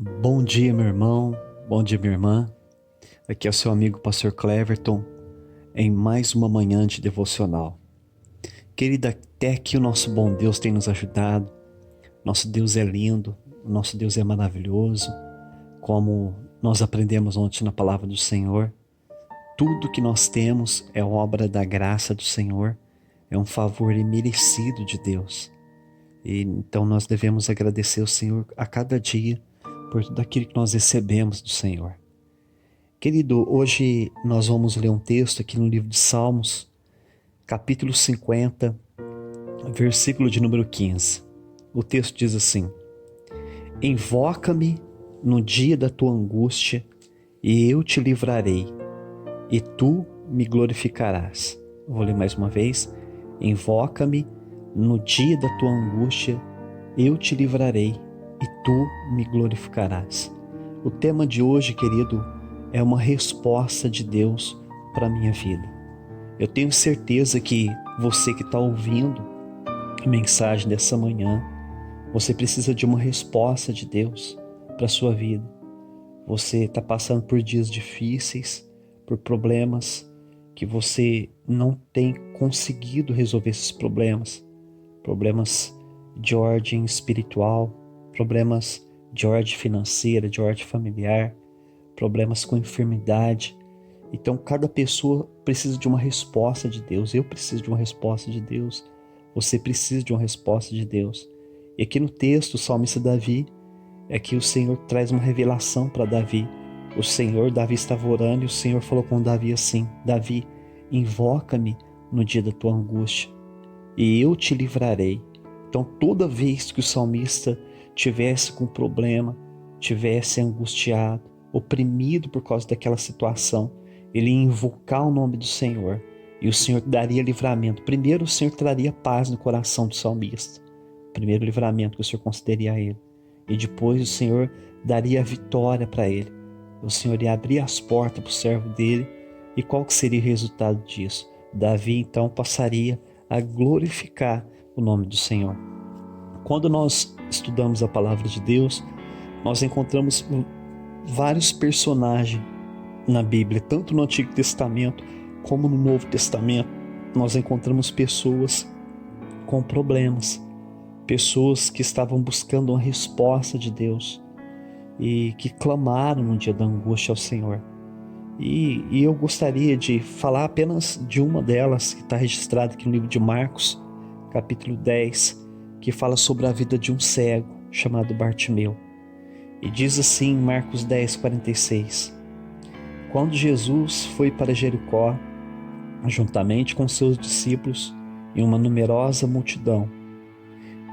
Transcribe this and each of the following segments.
Bom dia, meu irmão. Bom dia, minha irmã. Aqui é o seu amigo Pastor Cleverton em mais uma manhã de devocional. Querida, até aqui o nosso bom Deus tem nos ajudado. Nosso Deus é lindo, nosso Deus é maravilhoso. Como nós aprendemos ontem na palavra do Senhor, tudo que nós temos é obra da graça do Senhor, é um favor imerecido de Deus. E então nós devemos agradecer ao Senhor a cada dia por tudo aquilo que nós recebemos do Senhor. Querido, hoje nós vamos ler um texto aqui no livro de Salmos, capítulo 50, versículo de número 15. O texto diz assim: Invoca-me no dia da tua angústia, e eu te livrarei, e tu me glorificarás. Vou ler mais uma vez. Invoca-me no dia da tua angústia, eu te livrarei, e tu me glorificarás. O tema de hoje, querido, é uma resposta de Deus para a minha vida. Eu tenho certeza que você que está ouvindo a mensagem dessa manhã, você precisa de uma resposta de Deus para a sua vida. Você está passando por dias difíceis, por problemas que você não tem conseguido resolver esses problemas. Problemas de ordem espiritual, problemas de ordem financeira, de ordem familiar, problemas com enfermidade. Então cada pessoa precisa de uma resposta de Deus. Eu preciso de uma resposta de Deus. Você precisa de uma resposta de Deus. E aqui no texto, o salmista Davi, é que o Senhor traz uma revelação para Davi. Davi estava orando e o Senhor falou com Davi assim: Davi, invoca-me no dia da tua angústia e eu te livrarei. Então toda vez que o salmista tivesse com problema, tivesse angustiado, oprimido por causa daquela situação, ele ia invocar o nome do Senhor e o Senhor daria livramento. Primeiro o Senhor traria paz no coração do salmista, primeiro livramento que o Senhor concederia a ele, e depois o Senhor daria a vitória para ele. O Senhor ia abrir as portas para o servo dele. E qual que seria o resultado disso? Davi então passaria a glorificar o nome do Senhor. Quando nós estudamos a palavra de Deus, nós encontramos vários personagens na Bíblia, tanto no Antigo Testamento como no Novo Testamento. Nós encontramos pessoas com problemas, pessoas que estavam buscando uma resposta de Deus e que clamaram no dia da angústia ao Senhor. E eu gostaria de falar apenas de uma delas, que está registrada aqui no livro de Marcos, capítulo 10, que fala sobre a vida de um cego chamado Bartimeu. E diz assim em Marcos 10, 46: Quando Jesus foi para Jericó, juntamente com seus discípulos e uma numerosa multidão,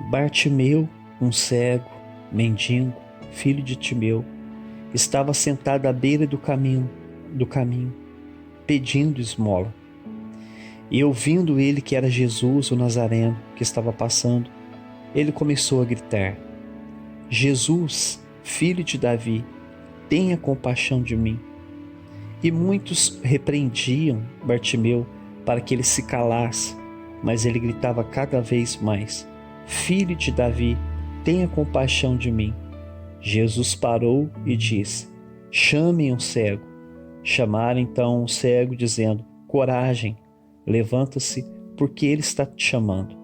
Bartimeu, um cego, mendigo, filho de Timeu, estava sentado à beira do caminho, pedindo esmola. E ouvindo ele que era Jesus, o Nazareno, que estava passando, ele começou a gritar: Jesus, filho de Davi, tenha compaixão de mim. E muitos repreendiam Bartimeu para que ele se calasse, mas ele gritava cada vez mais: Filho de Davi, tenha compaixão de mim. Jesus parou e disse: Chamem o cego. Chamaram então o cego, dizendo: Coragem, levanta-se, porque ele está te chamando.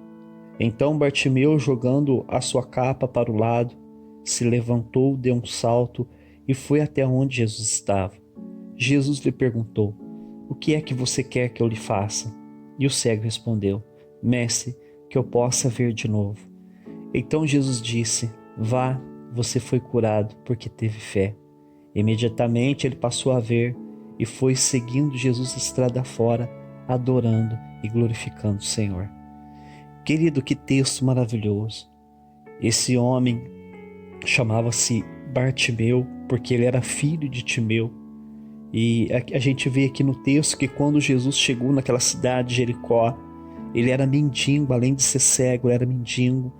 Então Bartimeu, jogando a sua capa para o lado, se levantou, deu um salto e foi até onde Jesus estava. Jesus lhe perguntou: O que é que você quer que eu lhe faça? E o cego respondeu: Mestre, que eu possa ver de novo. Então Jesus disse: Vá, você foi curado, porque teve fé. Imediatamente ele passou a ver e foi seguindo Jesus estrada fora, adorando e glorificando o Senhor. Querido, que texto maravilhoso. Esse homem chamava-se Bartimeu porque ele era filho de Timeu. E a gente vê aqui no texto que quando Jesus chegou naquela cidade de Jericó, ele era mendigo, além de ser cego, ele era mendigo,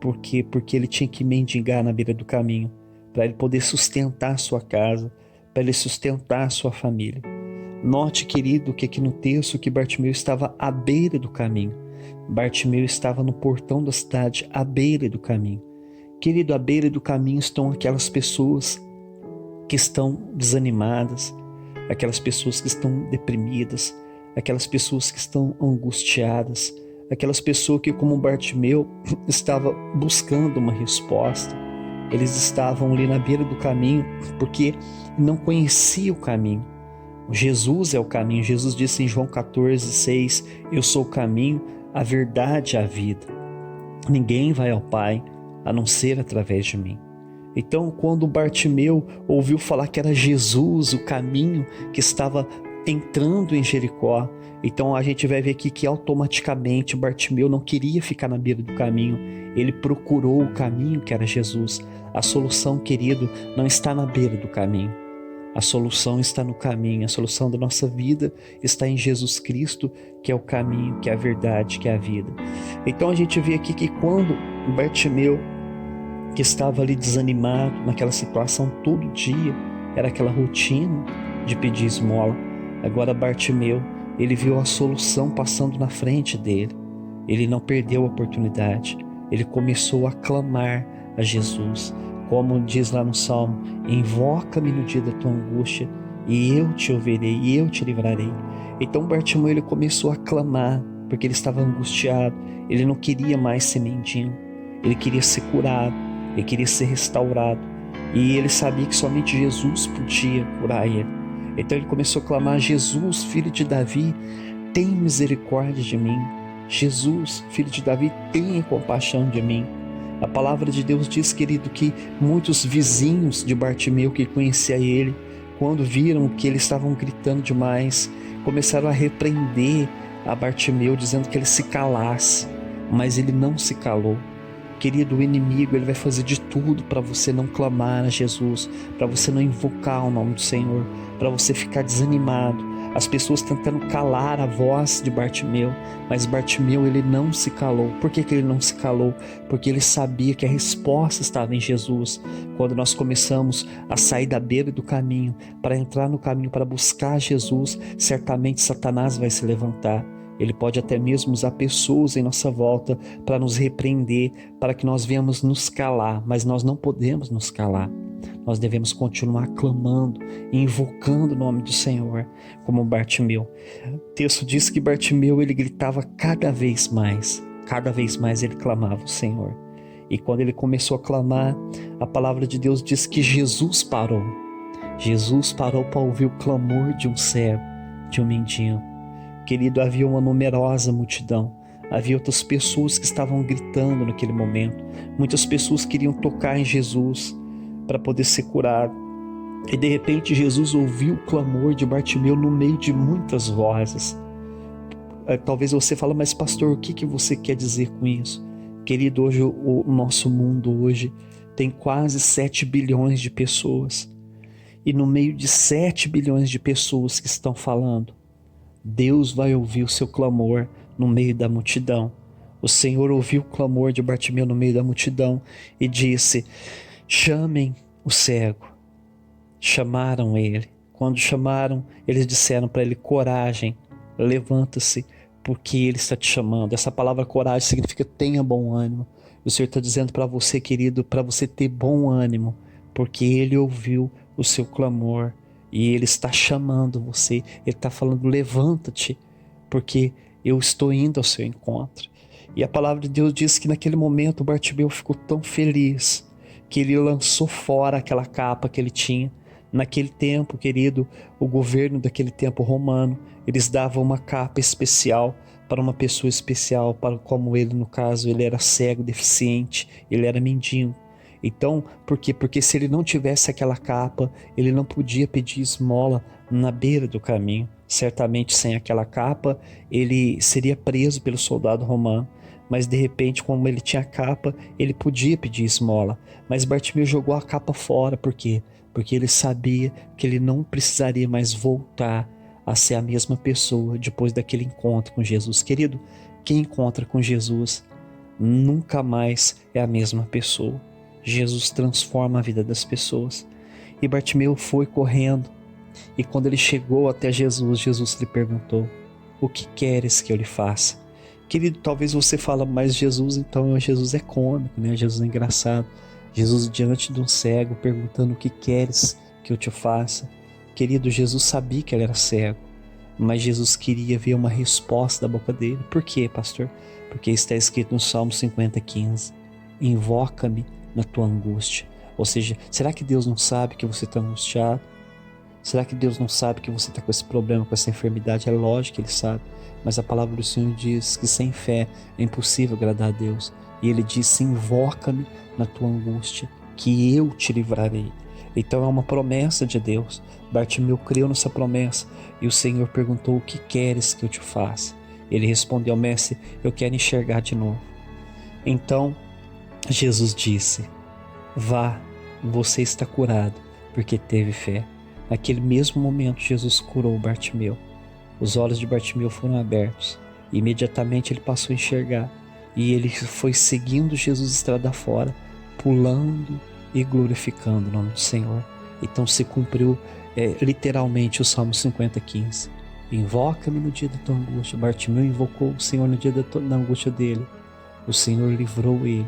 porque ele tinha que mendigar na beira do caminho, para ele poder sustentar a sua casa, para ele sustentar a sua família. Note, querido, que aqui no texto que Bartimeu estava à beira do caminho. Bartimeu estava no portão da cidade, à beira do caminho. Querido, à beira do caminho estão aquelas pessoas que estão desanimadas, aquelas pessoas que estão deprimidas, aquelas pessoas que estão angustiadas, aquelas pessoas que, como Bartimeu, estava buscando uma resposta. Eles estavam ali na beira do caminho porque não conheciam o caminho. Jesus é o caminho. Jesus disse em João 14:6: eu sou o caminho, a verdade e a vida. Ninguém vai ao Pai a não ser através de mim. Então, quando Bartimeu ouviu falar que era Jesus o caminho que estava entrando em Jericó, então a gente vai ver aqui que automaticamente Bartimeu não queria ficar na beira do caminho. Ele procurou o caminho que era Jesus. A solução, querido, não está na beira do caminho. A solução está no caminho. A solução da nossa vida está em Jesus Cristo, que é o caminho, que é a verdade, que é a vida. Então a gente vê aqui que quando Bartimeu, que estava ali desanimado naquela situação todo dia, era aquela rotina de pedir esmola. Agora Bartimeu, ele viu a solução passando na frente dele. Ele não perdeu a oportunidade. Ele começou a clamar a Jesus. Como diz lá no Salmo: invoca-me no dia da tua angústia e eu te ouvirei e eu te livrarei. Então Bartimeu, ele começou a clamar porque ele estava angustiado. Ele não queria mais ser mendigo. Ele queria ser curado. Ele queria ser restaurado. E ele sabia que somente Jesus podia curar ele. Então ele começou a clamar: Jesus, filho de Davi, tem misericórdia de mim. Jesus, filho de Davi, tenha compaixão de mim. A palavra de Deus diz, querido, que muitos vizinhos de Bartimeu que conheciam ele, quando viram que eles estavam gritando demais, começaram a repreender a Bartimeu, dizendo que ele se calasse, mas ele não se calou. Querido, o inimigo, ele vai fazer de tudo para você não clamar a Jesus, para você não invocar o nome do Senhor, para você ficar desanimado. As pessoas tentando calar a voz de Bartimeu, mas Bartimeu, ele não se calou. Por que ele não se calou? Porque ele sabia que a resposta estava em Jesus. Quando nós começamos a sair da beira do caminho, para entrar no caminho, para buscar Jesus, certamente Satanás vai se levantar. Ele pode até mesmo usar pessoas em nossa volta para nos repreender, para que nós venhamos nos calar, mas nós não podemos nos calar. Nós devemos continuar clamando e invocando o nome do Senhor, como Bartimeu. O texto diz que Bartimeu, ele gritava cada vez mais ele clamava o Senhor. E quando ele começou a clamar, a palavra de Deus diz que Jesus parou. Jesus parou para ouvir o clamor de um cego, de um mendigo. Querido, havia uma numerosa multidão. Havia outras pessoas que estavam gritando naquele momento. Muitas pessoas queriam tocar em Jesus para poder ser curado. E de repente Jesus ouviu o clamor de Bartimeu no meio de muitas vozes. Talvez você fale: mas pastor, o que você quer dizer com isso? Querido, hoje o nosso mundo hoje tem quase 7 bilhões de pessoas. E no meio de 7 bilhões de pessoas que estão falando, Deus vai ouvir o seu clamor no meio da multidão. O Senhor ouviu o clamor de Bartimeu no meio da multidão e disse: chamem o cego. Chamaram ele. Quando chamaram, eles disseram para ele: coragem, levanta-se, porque ele está te chamando. Essa palavra coragem significa tenha bom ânimo. O Senhor está dizendo para você, querido, para você ter bom ânimo, porque ele ouviu o seu clamor e ele está chamando você. Ele está falando: levanta-te, porque eu estou indo ao seu encontro. E a palavra de Deus diz que naquele momento Bartimeu ficou tão feliz que ele lançou fora aquela capa que ele tinha. Naquele tempo, querido, o governo daquele tempo romano, eles davam uma capa especial para uma pessoa especial, para como ele, no caso, ele era cego, deficiente, ele era mendigo. Então, por quê? Porque se ele não tivesse aquela capa, ele não podia pedir esmola na beira do caminho. Certamente, sem aquela capa, ele seria preso pelo soldado romano. Mas de repente, como ele tinha a capa, ele podia pedir esmola. Mas Bartimeu jogou a capa fora. Por quê? Porque ele sabia que ele não precisaria mais voltar a ser a mesma pessoa depois daquele encontro com Jesus. Querido, quem encontra com Jesus nunca mais é a mesma pessoa. Jesus transforma a vida das pessoas. E Bartimeu foi correndo. E quando ele chegou até Jesus, Jesus lhe perguntou: o que queres que eu lhe faça? Querido, talvez você fala, mas Jesus, então Jesus é cômico, né? Jesus é engraçado. Jesus diante de um cego perguntando o que queres que eu te faça. Querido, Jesus sabia que ele era cego, mas Jesus queria ver uma resposta da boca dele. Por quê, pastor? Porque está escrito no Salmo 50:15: invoca-me na tua angústia. Ou seja, será que Deus não sabe que você está angustiado? Será que Deus não sabe que você está com esse problema, com essa enfermidade? É lógico que Ele sabe, mas a palavra do Senhor diz que sem fé é impossível agradar a Deus. E Ele disse: invoca-me na tua angústia, que eu te livrarei. Então é uma promessa de Deus. Bartimeu creu nessa promessa e o Senhor perguntou: o que queres que eu te faça? Ele respondeu: mestre, eu quero enxergar de novo. Então Jesus disse: vá, você está curado, porque teve fé. Naquele mesmo momento, Jesus curou Bartimeu. Os olhos de Bartimeu foram abertos. E imediatamente ele passou a enxergar. E ele foi seguindo Jesus estrada fora, pulando e glorificando o nome do Senhor. Então se cumpriu literalmente o Salmo 50:15. Invoca-me no dia da tua angústia. Bartimeu invocou o Senhor no dia da angústia dele. O Senhor livrou ele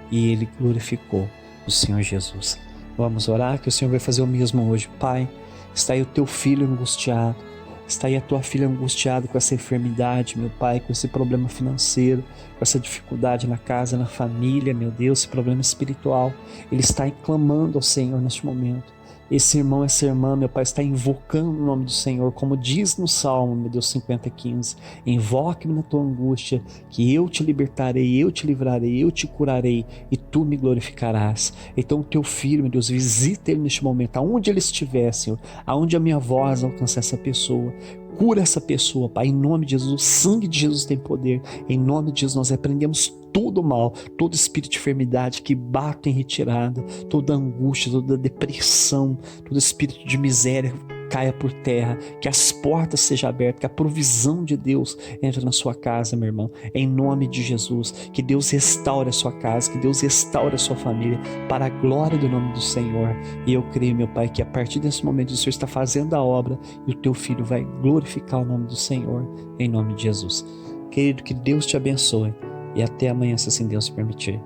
e ele glorificou o Senhor Jesus. Vamos orar que o Senhor vai fazer o mesmo hoje. Pai, está aí o teu filho angustiado, está aí a tua filha angustiada com essa enfermidade, meu Pai, com esse problema financeiro, com essa dificuldade na casa, na família, meu Deus, esse problema espiritual. Ele está aí clamando ao Senhor neste momento. Esse irmão, essa irmã, meu Pai, está invocando o nome do Senhor, como diz no Salmo, meu Deus, 50:15. Invoque-me na tua angústia, que eu te libertarei, eu te livrarei, eu te curarei e tu me glorificarás. Então o teu filho, meu Deus, visita ele neste momento, aonde ele estiver, Senhor, aonde a minha voz alcançar essa pessoa. Cura essa pessoa, Pai, em nome de Jesus. O sangue de Jesus tem poder. Em nome de Jesus nós repreendemos todo mal, todo espírito de enfermidade que bate em retirada, toda angústia, toda depressão, todo espírito de miséria caia por terra, que as portas sejam abertas, que a provisão de Deus entre na sua casa, meu irmão, em nome de Jesus. Que Deus restaure a sua casa, que Deus restaure a sua família, para a glória do nome do Senhor. E eu creio, meu Pai, que a partir desse momento o Senhor está fazendo a obra e o teu filho vai glorificar o nome do Senhor, em nome de Jesus. Querido, que Deus te abençoe e até amanhã, se assim Deus permitir.